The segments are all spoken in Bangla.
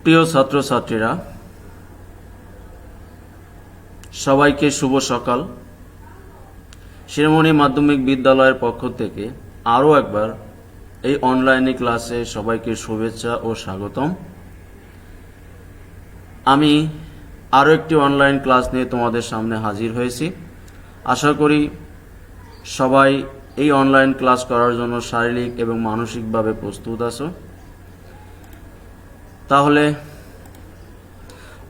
প্রিয় ছাত্রছাত্রীরা, সবাইকে শুভ সকাল। শিরোমণি মাধ্যমিক বিদ্যালয়ের পক্ষ থেকে আরও একবার এই অনলাইনে ক্লাসে সবাইকে শুভেচ্ছা ও স্বাগতম। আমি আরও একটি অনলাইন ক্লাস নিয়ে তোমাদের সামনে হাজির হয়েছি। আশা করি সবাই এই অনলাইন ক্লাস করার জন্য শারীরিক এবং মানসিকভাবে প্রস্তুত আছো। তাহলে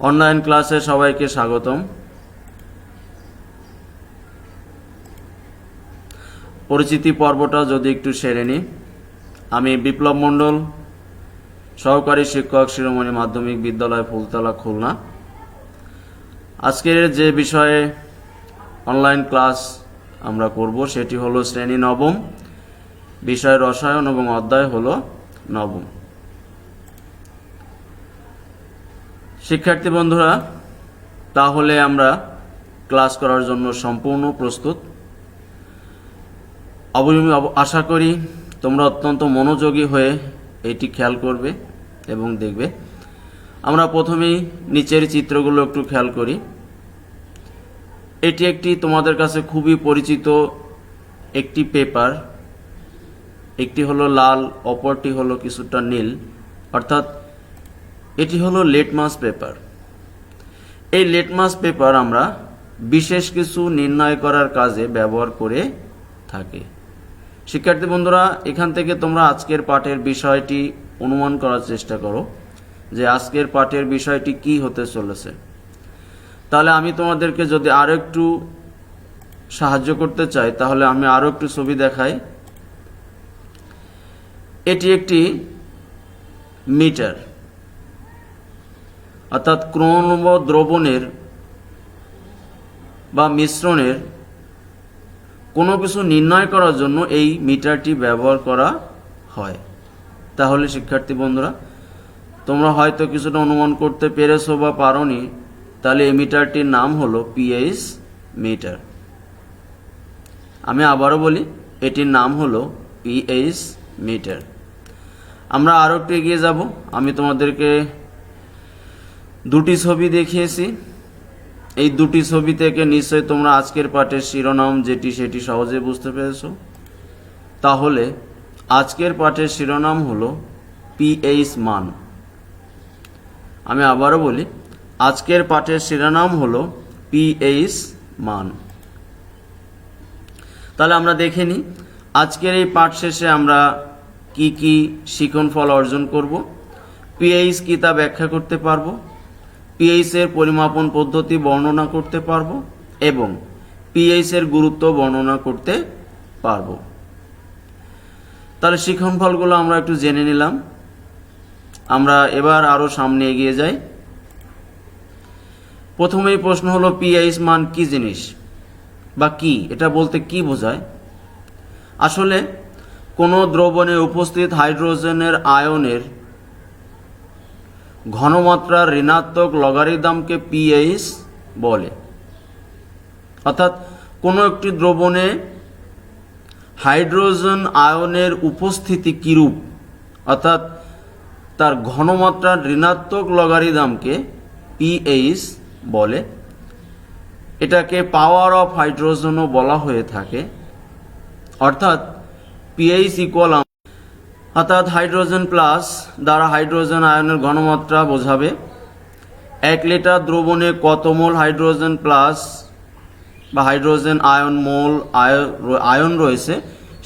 অনলাইন ক্লাসে সবাইকে স্বাগতম। পরিচিতি পর্বটা যদি একটু সেরে নিই। আমি বিপ্লব মণ্ডল, সহকারী শিক্ষক, শিরোমণি মাধ্যমিক বিদ্যালয়, ফুলতলা, খুলনা। আজকের যে বিষয়ে অনলাইন ক্লাস আমরা করব সেটি হলো শ্রেণী নবম, বিষয় রসায়ন এবং অধ্যায় হলো নবম। শিক্ষার্থী বন্ধুরা, তাহলে আমরা ক্লাস করার জন্য সম্পূর্ণ প্রস্তুত। আশা করি তোমরা অত্যন্ত মনোযোগী হয়ে এটি খেয়াল করবে এবং দেখবে। আমরা প্রথমেই নিচের চিত্রগুলো একটু খেয়াল করি। এটি একটি তোমাদের কাছে খুবই পরিচিত একটি পেপার। একটি হলো লাল, অপরটি হলো কিছুটা নীল, অর্থাৎ এটি হলো লিটমাস পেপার। এই লিটমাস পেপার আমরা বিশেষ কিছু নির্ণয় করার কাজে ব্যবহার করে থাকি। শিক্ষার্থী বন্ধুরা, এখান থেকে তোমরা আজকের পাঠের বিষয়টি অনুমান করার চেষ্টা করো যে আজকের পাঠের বিষয়টি কি হতে চলেছে। তাহলে আমি তোমাদেরকে যদি আরো একটু সাহায্য করতে চাই, তাহলে আমি আরো একটু ছবি দেখাই। এটি একটি মিটার, অর্থাৎ কোনো দ্রবণের বা মিশ্রণের কোনো কিছু নির্ণয় করার জন্য এই মিটারটি ব্যবহার করা হয়। তাহলে শিক্ষার্থী বন্ধুরা, তোমরা হয়তো কিছুটা অনুমান করতে পেরেছো বা পারোনি। তাহলে এই মিটারটির নাম হলো পিএইচ মিটার। আমি আবারও বলি, এটির নাম হলো পিএইচ মিটার। আমরা আরো একটু এগিয়ে যাব। আমি তোমাদেরকে দুটি ছবি দেখিয়েছি। এই দুটি ছবি থেকে নিশ্চয়ই তোমরা আজকের পাঠের শিরোনাম যেটি সেটি সহজে বুঝতে পেরেছো। তাহলে আজকের পাঠের শিরোনাম হলো পিএইচ মান। আমি আবারও বলি, আজকের পাঠের শিরোনাম হলো পিএইচ মান। তাহলে আমরা দেখে নিই আজকের এই পাঠ শেষে আমরা কি কি শিক্ষণফল অর্জন করব। পিএইচ কি তা ব্যাখ্যা করতে পারবো, পিএইচ এর পরিমাপন পদ্ধতি বর্ণনা করতে পারবো এবং পিএইচ এর গুরুত্ব বর্ণনা করতে পারবো। তাহলে শিক্ষণফলগুলো আমরা একটু জেনে নিলাম। আমরা এবার আরো সামনে এগিয়ে যাই। প্রথমেই প্রশ্ন হলো পিএইচ মান কি জিনিস বা কি, এটা বলতে কি বোঝায়। আসলে কোনো দ্রবণে উপস্থিত হাইড্রোজেনের আয়নের ঘনমাত্রার ঋণাত্মক লগারিদমকে পিএইচ বলে। অর্থাৎ কোনো একটি দ্রবণে হাইড্রোজেন আয়নের উপস্থিতি কিরূপ, অর্থাৎ তার ঘনমাত্রার ঋণাত্মক লগারিদমকে পিএইচ বলে। এটাকে পাওয়ার অফ হাইড্রোজেনও বলা হয়ে থাকে। অর্থাৎ পিএইচ ইকুয়াল, অর্থাৎ হাইড্রোজেন প্লাস দ্বারা হাইড্রোজেন আয়নের ঘনমাত্রা বোঝাবে। 1 লিটার দ্রবণে কত মোল হাইড্রোজেন প্লাস বা হাইড্রোজেন আয়ন মোল আয়ন রয়েছে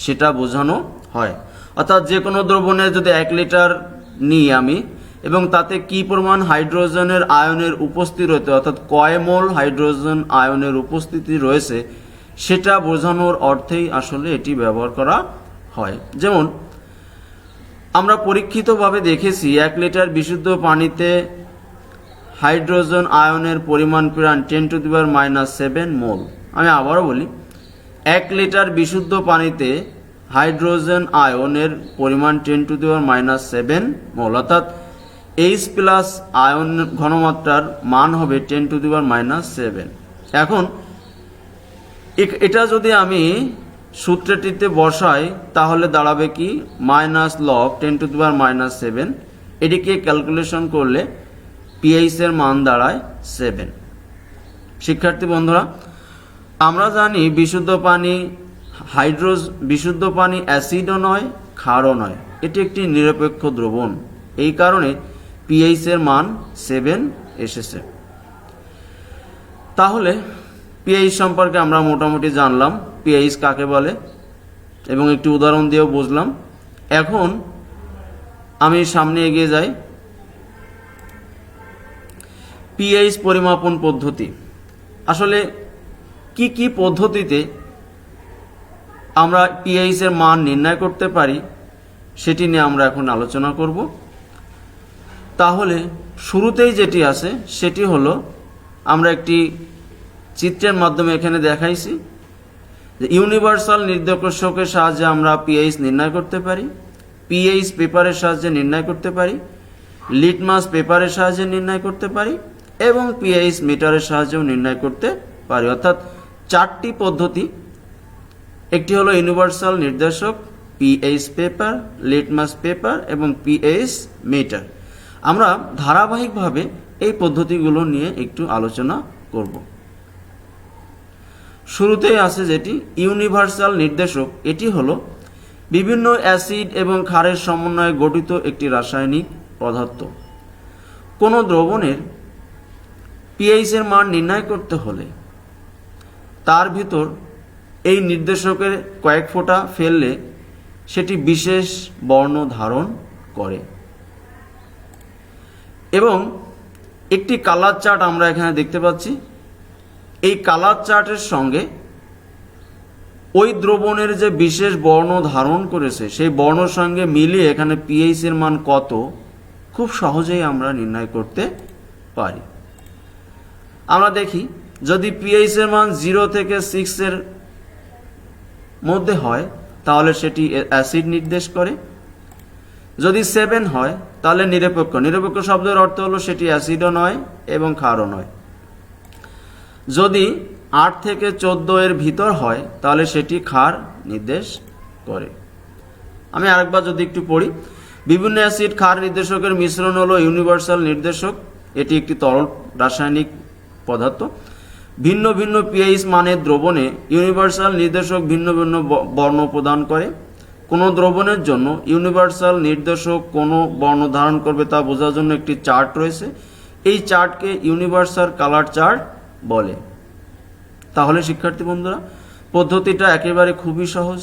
সেটা বোঝানো হয়। অর্থাৎ যে কোনো দ্রবণে যদি 1 লিটার নিই আমি এবং তাতে কি পরিমাণ হাইড্রোজেনের আয়নের উপস্থিতি রয়েছে, অর্থাৎ কয় মোল হাইড্রোজেন আয়নের উপস্থিতি রয়েছে, সেটা বোঝানোর অর্থেই আসলে এটি ব্যবহার করা হয়। যেমন আমরা পরীক্ষিতভাবে দেখেছি 1 লিটার বিশুদ্ধ পানিতে হাইড্রোজেন আয়নের পরিমাণ প্রায় 10⁻⁷ মোল। আমি আবারও বলি, 1 লিটার বিশুদ্ধ পানিতে হাইড্রোজেন আয়নের পরিমাণ 10⁻⁷ মোল, অর্থাৎ H প্লাস আয়ন ঘনমাত্রার মান হবে 10⁻⁷। এখন এটা যদি আমি সূত্রটিতে বসাই তাহলে দাঁড়াবে কি, -log 10⁻⁷ এটিকে ক্যালকুলেশন করলে পিএইচ এর মান দাঁড়ায় 7। শিক্ষার্থী বন্ধুরা, আমরা জানি বিশুদ্ধ পানি বিশুদ্ধ পানি অ্যাসিডও নয়, ক্ষারও নয়, এটি একটি নিরপেক্ষ দ্রবণ। এই কারণে পিএইচ এর মান 7 এসেছে। তাহলে পিএইচ সম্পর্কে আমরা মোটামুটি জানলাম, পিএইচ কাকে বলে এবং একটি উদাহরণ দিয়েও বুঝলাম। এখন আমি সামনে এগিয়ে যাই। পিএইচ পরিমাপন পদ্ধতি, আসলে কি কি পদ্ধতিতে আমরা পিএইচ এর মান নির্ণয় করতে পারি সেটি নিয়ে আমরা এখন আলোচনা করব। তাহলে শুরুতেই যেটি আছে সেটি হলো, আমরা একটি চিত্রের মাধ্যমে এখানে দেখাইছি যে ইউনিভার্সাল নির্দেশকের সাহায্যে আমরা পিএইচ নির্ণয় করতে পারি, পিএইচ পেপারের সাহায্যে নির্ণয় করতে পারি, লিটমাস পেপারের সাহায্যে নির্ণয় করতে পারি এবং পিএইচ মিটারের সাহায্যেও নির্ণয় করতে পারি। অর্থাৎ 4টি পদ্ধতি। একটি হলো ইউনিভার্সাল নির্দেশক, পিএইচ পেপার, লিটমাস পেপার এবং পিএইচ মিটার। আমরা ধারাবাহিকভাবে এই পদ্ধতিগুলো নিয়ে একটু আলোচনা করব। শুরুতেই আছে যেটি ইউনিভার্সাল নির্দেশক। এটি হলো বিভিন্ন অ্যাসিড এবং ক্ষারের সমন্বয়ে গঠিত একটি রাসায়নিক পদার্থ। কোনো দ্রবণের পিএইচ এর মান নির্ণয় করতে হলে তার ভিতর এই নির্দেশকের কয়েক ফোঁটা ফেললে সেটি বিশেষ বর্ণ ধারণ করে। এবং একটি কালার চার্ট আমরা এখানে দেখতে পাচ্ছি। এই কালার চার্টের সঙ্গে ওই দ্রবণের যে বিশেষ বর্ণ ধারণ করেছে সেই বর্ণের সঙ্গে মিলিয়ে এখানে পিএইচ এর মান কত খুব সহজেই আমরা নির্ণয় করতে পারি। আমরা দেখি, যদি পিএইচ এর মান 0 থেকে 6 এর মধ্যে হয় তাহলে সেটি অ্যাসিড নির্দেশ করে। যদি 7 হয় তাহলে নিরপেক্ষ। নিরপেক্ষ শব্দের অর্থ হলো সেটি অ্যাসিডও নয় এবং ক্ষারও নয়। যদি 8 থেকে 14 এর ভিতর হয় তাহলে সেটি ক্ষার নির্দেশ করে। আমি আরেকবার যদি একটু পড়ি, বিভিন্ন অ্যাসিড ক্ষার নির্দেশকের মিশ্রণ হলো ইউনিভার্সাল নির্দেশক। এটি একটি তরল রাসায়নিক পদার্থ। ভিন্ন ভিন্ন পিএইচ মানের দ্রবণে ইউনিভার্সাল নির্দেশক ভিন্ন ভিন্ন বর্ণ প্রদান করে। কোনো দ্রবণের জন্য ইউনিভার্সাল নির্দেশক কোনো বর্ণ ধারণ করবে তা বোঝার জন্য একটি চার্ট রয়েছে। এই চার্টকে ইউনিভার্সাল কালার চার্ট বলে। তাহলে শিক্ষার্থী বন্ধুরা, পদ্ধতিটা একেবারে খুবই সহজ।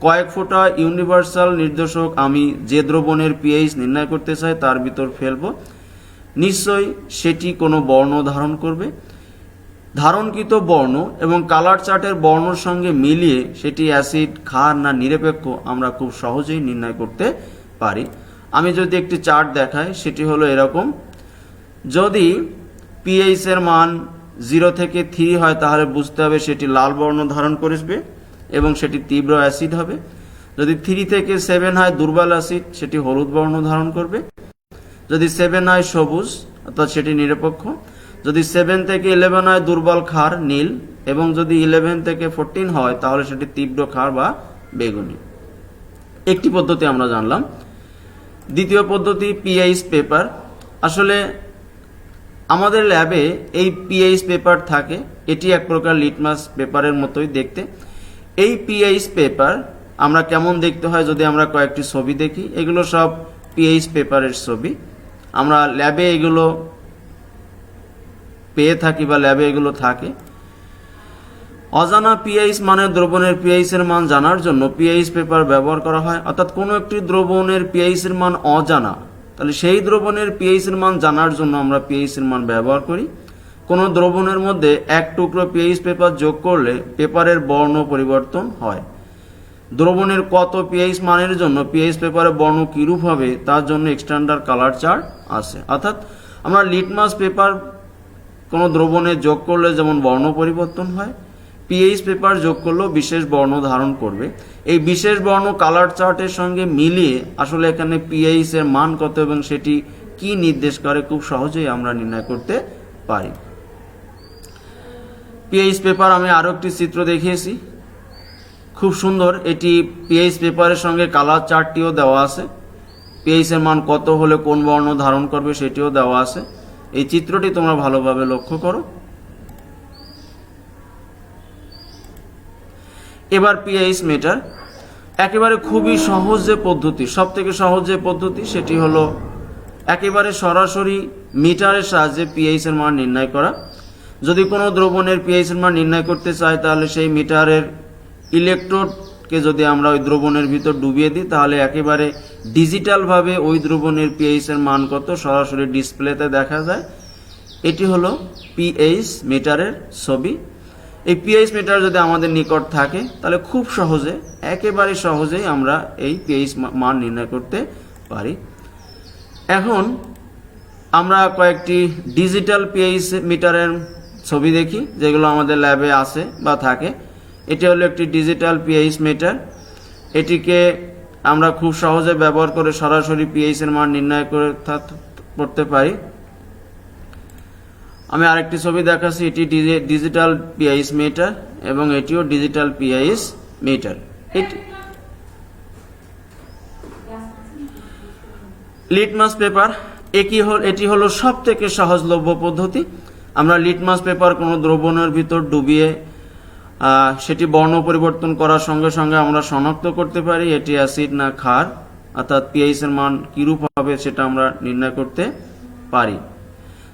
কয়েক ফোঁটা ইউনিভার্সাল নির্দেশক আমি যে দ্রবণের পিএইচ নির্ণয় করতে চাই তার ভিতর ফেলব। নিশ্চয়ই সেটি কোনো বর্ণ ধারণ করবে। ধারণকৃত বর্ণ এবং কালার চার্টের বর্ণের সঙ্গে মিলিয়ে সেটি অ্যাসিড, ক্ষার না নিরপেক্ষ আমরা খুব সহজেই নির্ণয় করতে পারি। আমি যদি একটি চার্ট দেখাই, সেটি হলো এরকম। যদি পিএইচ এর মান 0 থেকে 3 হয় তাহলে বুঝতে হবে সেটি লাল বর্ণ ধারণ করবে এবং সেটি তীব্র অ্যাসিড হবে। যদি 3 থেকে 7 হয় দুর্বল অ্যাসিড, সেটি হলুদ বর্ণ ধারণ করবে। যদি 7 হয় সবুজ, অর্থাৎ সেটি নিরপেক্ষ। যদি 7 থেকে 11 হয় দুর্বল ক্ষার, নীল। এবং যদি 11 থেকে 14 হয় তাহলে সেটি তীব্র ক্ষার বা বেগুনি। একটি পদ্ধতি আমরা জানলাম। দ্বিতীয় পদ্ধতি পিএইচ পেপার। আসলে আমাদের ল্যাবে এই পিএইচ পেপার থাকে। এটি এক প্রকার লিটমাস পেপারের মতোই দেখতে। এই পিএইচ পেপার আমরা কেমন দেখতে হয় যদি আমরা কয়েকটি ছবি দেখি, এগুলো সব পিএইচ পেপারের ছবি। আমরা ল্যাবে এগুলো পেয়ে থাকি বা ল্যাবে এগুলো থাকে। অজানা পিএইচ মানের দ্রবণের পিএইচ এর মান জানার জন্য পিএইচ পেপার ব্যবহার করা হয়। অর্থাৎ কোনো একটি দ্রবণের পিএইচ এর মান অজানা, তাহলে সেই দ্রবণের পিএইচ এর মান জানার জন্য আমরা পিএইচ এর মান ব্যবহার করি। কোনো দ্রবণের মধ্যে এক টুকরো পিএইচ পেপার যোগ করলে পেপারের বর্ণ পরিবর্তন হয়। দ্রবণের কত পিএইচ মানের জন্য পিএইচ পেপারের বর্ণ কিরূপ হবে তার জন্য স্ট্যান্ডার্ড কালার চার্ট আছে। অর্থাৎ আমরা লিটমাস পেপার কোনো দ্রবণে যোগ করলে যেমন বর্ণ পরিবর্তন হয়, পিএইচ পেপার যোগ করলেও বিশেষ বর্ণ ধারণ করবে। এই বিশেষ বর্ণ কালার চার্টের সঙ্গে মিলিয়ে আসলে এখানে পিএইচ এর মান কত এবং সেটি কি নির্দেশ করে খুব সহজেই আমরা নির্ণয় করতে পারি। পিএইচ পেপার আমি আরো একটি চিত্র দেখিয়েছি, খুব সুন্দর। এটি পিএইচ পেপারের সঙ্গে কালার চার্টটিও দেওয়া আছে। পিএইচ এর মান কত হলে কোন বর্ণ ধারণ করবে সেটিও দেওয়া আছে। এই চিত্রটি তোমরা ভালোভাবে লক্ষ্য করো। এবার পিএইচ মিটার, একেবারে খুবই সহজ যে পদ্ধতি, সব থেকে সহজ যে পদ্ধতি সেটি হলো একেবারে সরাসরি মিটারের সাহায্যে পিএইচ এর মান নির্ণয় করা। যদি কোনো দ্রবণের পিএইচ এর মান নির্ণয় করতে চাই তাহলে সেই মিটারের ইলেকট্রোডকে যদি আমরা ওই দ্রবণের ভিতর ডুবিয়ে দিই তাহলে একেবারে ডিজিটালভাবে ওই দ্রবণের পিএইচ এর মান কত সরাসরি ডিসপ্লেতে দেখা যায়। এটি হলো পিএইচ মিটারের ছবি। এই পিএইচ মিটার যদি আমাদের নিকট থাকে তাহলে খুব সহজে, একেবারে সহজেই আমরা এই পিএইচ মান নির্ণয় করতে পারি। এখন আমরা কয়েকটি ডিজিটাল পিএইচ মিটারের ছবি দেখি যেগুলো আমাদের ল্যাবে আছে বা থাকে। এটি হলো একটি ডিজিটাল পিএইচ মিটার। এটিকে আমরা খুব সহজে ব্যবহার করে সরাসরি পিএইচ এর মান নির্ণয় করতে পারি। আমি আরেকটি ছবি দেখাচ্ছি, এটি ডিজিটাল পিএইচ মিটার এবং এটিও digital pH metre. Litmus paper, এটি হলো সব থেকে সহজলভ্য পদ্ধতি। আমরা লিটমাস পেপার কোনো দ্রবণের ভিতর ডুবিয়ে সেটি বর্ণ পরিবর্তন করার সঙ্গে সঙ্গে আমরা শনাক্ত করতে পারি এটি অ্যাসিড না ক্ষার, অর্থাৎ পিএইচ এর মান কিরূপ হবে সেটা আমরা নির্ণয় করতে পারি।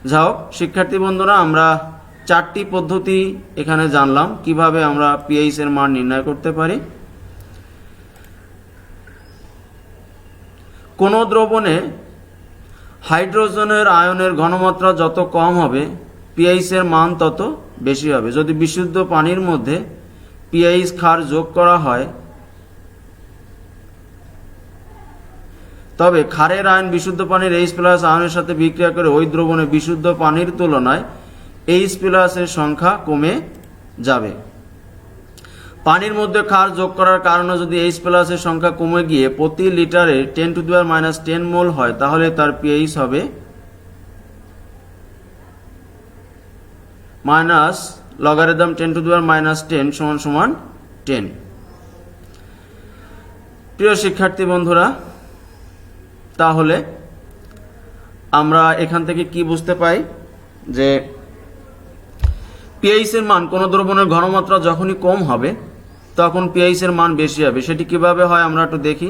যাই হোক শিক্ষার্থী বন্ধুরা, আমরা 4টি পদ্ধতি এখানে জানলাম কিভাবে আমরা পিএইচ এর মান নির্ণয় করতে পারি। কোন দ্রবণে হাইড্রোজেনের আয়নের ঘনমাত্রা যত কম হবে পিএইচ এর মান তত বেশি হবে। যদি বিশুদ্ধ পানির মধ্যে পিএইচ ক্ষার যোগ করা হয় তবে ক্ষারের আয়ন বিশুদ্ধ পানির H+ আয়নের সাথে বিক্রিয়া করে ওই দ্রবণে বিশুদ্ধ পানির তুলনায় H+ এর সংখ্যা কমে যাবে। পানির মধ্যে ক্ষার যোগ করার কারণে যদি H+ এর সংখ্যা কমে গিয়ে প্রতি লিটারে 10⁻10 মোল হয় তাহলে তার পিএইচ হবে লগারিদম 10⁻10 = 10। প্রিয় শিক্ষার্থী বন্ধুরা, তাহলে আমরা এখান থেকে কি বুঝতে পাই যে পিএইচ এর মান কোন দ্রবণের ঘনমাত্রা যখনই কম হবে তখন পিএইচ এর মান বেশি হবে। সেটি কিভাবে হয় আমরা একটু দেখি।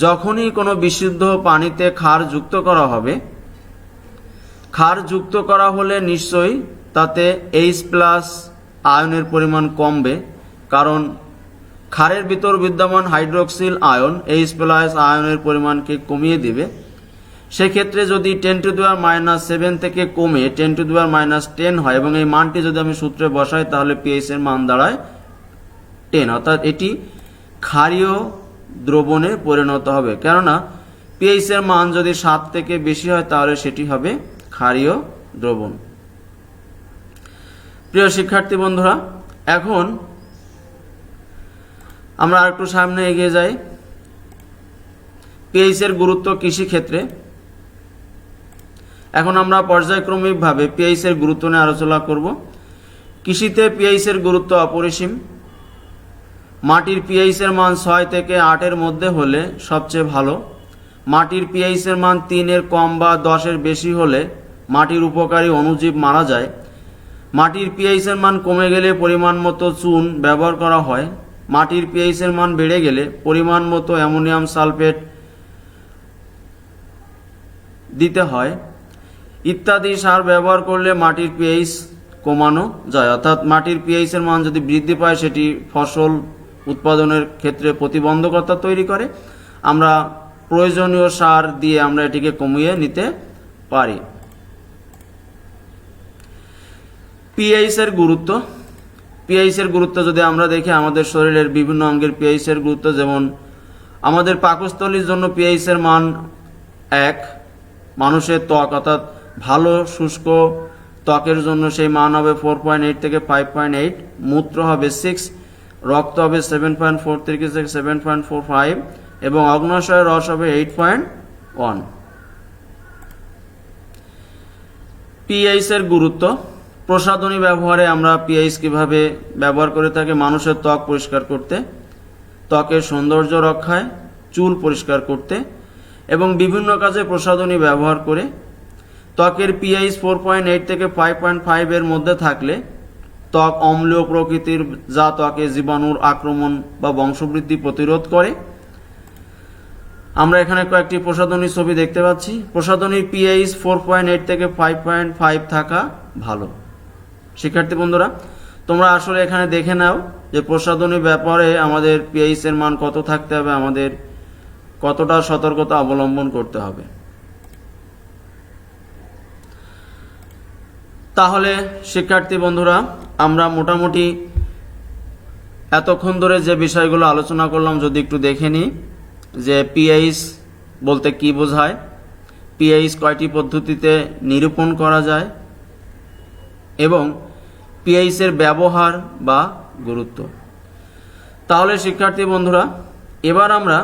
যখনই কোনো বিশুদ্ধ পানিতে ক্ষার যুক্ত করা হবে, ক্ষার যুক্ত করা হলে নিশ্চয়ই তাতে H+ আয়নের পরিমাণ কমবে, কারণ ক্ষারের ভিতর বিদ্যমান হাইড্রোক্সিল আয়ন H+ আয়নের পরিমাণকে কমিয়ে দিবে। সেক্ষেত্রে যদি 10⁻7 থেকে কমে 10⁻10 হয় এবং এই মানটি যদি আমি সূত্রে বসাই তাহলে পিএইচ এর মান দাঁড়ায় 10, অর্থাৎ এটি ক্ষারীয় দ্রবণে পরিণত হবে। কেননা পিএইচ এর মান যদি 7 থেকে বেশি হয় তাহলে সেটি হবে ক্ষারীয় দ্রবণ। প্রিয় শিক্ষার্থী বন্ধুরা, এখন আমরা আরেকটু সামনে এগিয়ে যাই। পিএইচ এর গুরুত্ব কৃষি ক্ষেত্রে। এখন আমরা পর্যায়ক্রমিকভাবে পিএইচ এর গুরুত্ব নিয়ে আলোচনা করব। কৃষিতে পিএইচ এর গুরুত্ব অপরিসীম। মাটির পিএইচ এর মান 6 থেকে 8 এর মধ্যে হলে সবচেয়ে ভালো। মাটির পিএইচ এর মান 3 এর কম বা 10 এর বেশি হলে মাটির উপকারী অণুজীব মারা যায়। মাটির পিএইচ এর মান কমে গেলে পরিমাণ মতো চুন ব্যবহার করা হয়। মাটির পিএইচ এর মান বেড়ে গেলে পরিমাণ মতো অ্যামোনিয়াম সালফেট দিতে হয়। ইত্যাদি সার ব্যবহার করলে মাটির পিএইচ কমানো যায়, অর্থাৎ মাটির পিএইচ এর মান যদি বৃদ্ধি পায় সেটি ফসল উৎপাদনের ক্ষেত্রে প্রতিবন্ধকতা তৈরি করে। আমরা প্রয়োজনীয় সার দিয়ে আমরা এটিকে কমিয়ে নিতে পারি। পিএইচ এর গুরুত্ব। পিএইচ এর গুরুত্ব যদি আমরা দেখি আমাদের শরীরের বিভিন্ন অঙ্গের পিএইচ এর গুরুত্ব, যেমন আমাদের পাকস্থলীর জন্য পিএইচ এর মান 1। মানুষের ত্বক অর্থাৎ ভালো শুষ্ক ত্বকের জন্য সেই মান হবে 4.8 থেকে 5.8। মূত্র হবে 6, রক্ত হবে 7.4 থেকে 7.45 এবং অগ্ন্যাশয়ের রস হবে 8.1। পিএইচ এর গুরুত্ব। প্রসাধনী ব্যবহারে আমরা পিএইচ কিভাবে ব্যবহার করে থাকি? মানুষের ত্বক পরিষ্কার করতে, ত্বকের সৌন্দর্য রক্ষায়, চুল পরিষ্কার করতে এবং বিভিন্ন কাজে প্রসাধনী ব্যবহার করে। ত্বকের পিএইচ 4.8 থেকে 5.5 এর মধ্যে থাকলে ত্বক অম্লীয় প্রকৃতির, যা ত্বকে জীবাণুর আক্রমণ বা বংশবৃদ্ধি প্রতিরোধ করে। আমরা এখানে কয়েকটি প্রসাধনীর ছবি দেখতে পাচ্ছি। প্রসাধনীর পিএইচ 4.8 থেকে 5.5 থাকা ভালো। শিক্ষার্থী বন্ধুরা, তোমরা আসলে এখানে দেখে নাও যে প্রসাধনীর ব্যাপারে আমাদের পিএইচ এর মান কত থাকতে হবে, আমাদের কতটা সতর্কতা অবলম্বন করতে হবে। তাহলে শিক্ষার্থী বন্ধুরা, আমরা মোটামুটি এতক্ষণ ধরে যে বিষয়গুলো আলোচনা করলাম যদি একটু দেখে নিই যে পিএইচ বলতে কি বোঝায়, পিএইচ কয়টি পদ্ধতিতে নিরূপণ করা যায় এবং পিএইচ এর ব্যবহার বা গুরুত্ব। তাহলে শিক্ষার্থী বন্ধুরা, এবার আমরা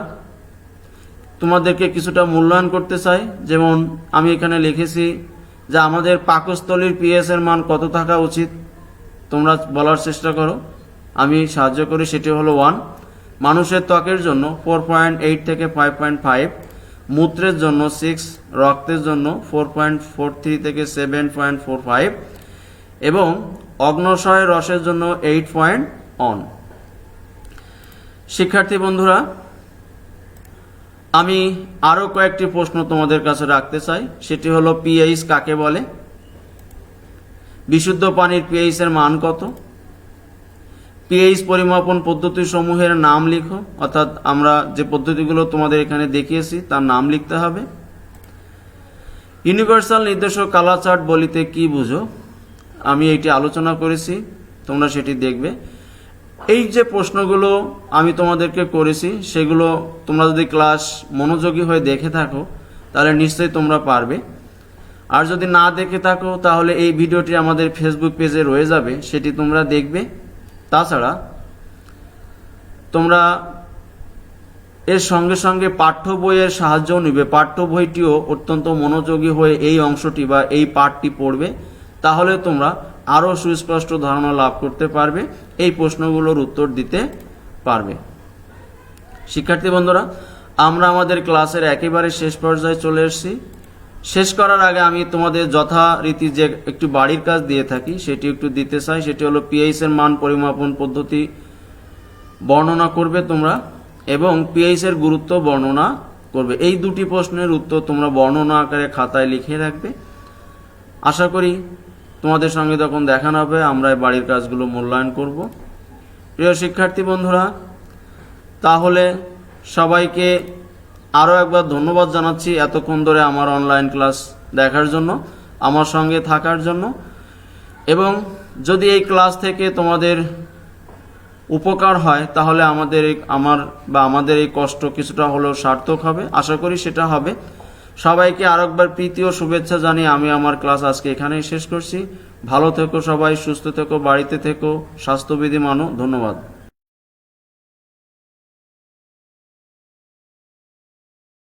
তোমাদেরকে কিছুটা মূল্যায়ন করতে চাই। যেমন আমি এখানে লিখেছি যে আমাদের পাকস্থলীর পিএইচ এর মান কত থাকা উচিত, তোমরা বলার চেষ্টা করো, আমি সাহায্য করি। সেটি হলো 1। মানুষের ত্বকের জন্য 4.8 থেকে 5.5, মূত্রের জন্য 6, রক্তের জন্য 4.43 থেকে 7.45 এবং অগ্ন্যাশয় রসের জন্য 8.1। শিক্ষার্থী বন্ধুরা, আমি আরো কয়েকটি প্রশ্ন তোমাদের কাছে রাখতে চাই। সেটি হলো পিএইচ কাকে বলে, বিশুদ্ধ পানির পিএইচ এর মান কত, পিএইচ পরিমাপন পদ্ধতি সমূহের নাম লিখো, অর্থাৎ আমরা যে পদ্ধতিগুলো তোমাদের এখানে দেখিয়েছি তার নাম লিখতে হবে। ইউনিভার্সাল নির্দেশক কালার চার্ট বলিতে কি বুঝো, আমি এটি আলোচনা করেছি, তোমরা সেটি দেখবে। এই যে প্রশ্নগুলো আমি তোমাদেরকে করেছি সেগুলো তোমরা যদি ক্লাস মনোযোগী হয়ে দেখে থাকো তাহলে নিশ্চয়ই তোমরা পারবে। আর যদি না দেখে থাকো তাহলে এই ভিডিওটি আমাদের ফেসবুক পেজে রয়ে যাবে, সেটি তোমরা দেখবে। তাছাড়া তোমরা এর সঙ্গে সঙ্গে পাঠ্য বইয়ের সাহায্যও নিবে। পাঠ্য বইটিও অত্যন্ত মনোযোগী হয়ে এই অংশটি বা এই পাঠটি পড়বে, তাহলে তোমরা আরও সুস্পষ্ট ধারণা লাভ করতে পারবে, এই প্রশ্নগুলোর উত্তর দিতে পারবে। শিক্ষার্থী বন্ধুরা, আমরা আমাদের ক্লাসের একেবারে শেষ পর্যায়ে চলে এসেছি। শেষ করার আগে আমি তোমাদের যথারীতি যে একটু বাড়ির কাজ দিয়ে থাকি সেটি একটু দিতে চাই। সেটি হলো পিএইচ এর মান পরিমাপন পদ্ধতি বর্ণনা করবে তোমরা এবং পিএইচ এর গুরুত্ব বর্ণনা করবে। এই দুটি প্রশ্নের উত্তর তোমরা বর্ণনা আকারে খাতায় লিখে রাখবে। আশা করি তোমাদের সঙ্গে যখন দেখা হবে আমরা এই বাড়ির কাজগুলো মূল্যায়ন করব। প্রিয় শিক্ষার্থী বন্ধুরা, তাহলে সবাইকে আরও একবার ধন্যবাদ জানাচ্ছি এতক্ষণ ধরে আমার অনলাইন ক্লাস দেখার জন্য, আমার সঙ্গে থাকার জন্য। এবং যদি এই ক্লাস থেকে তোমাদের উপকার হয় তাহলে আমাদের এই কষ্ট কিছুটা হলেও সার্থক হবে, আশা করি সেটা হবে। সবাইকে আরেকবার প্রীতি ও শুভেচ্ছা জানিয়ে আমি আমার ক্লাস আজকে এখানেই শেষ করছি। ভালো থেকো সবাই, সুস্থ থেকো, বাড়িতে থেকো, স্বাস্থ্যবিধি মানো। ধন্যবাদ।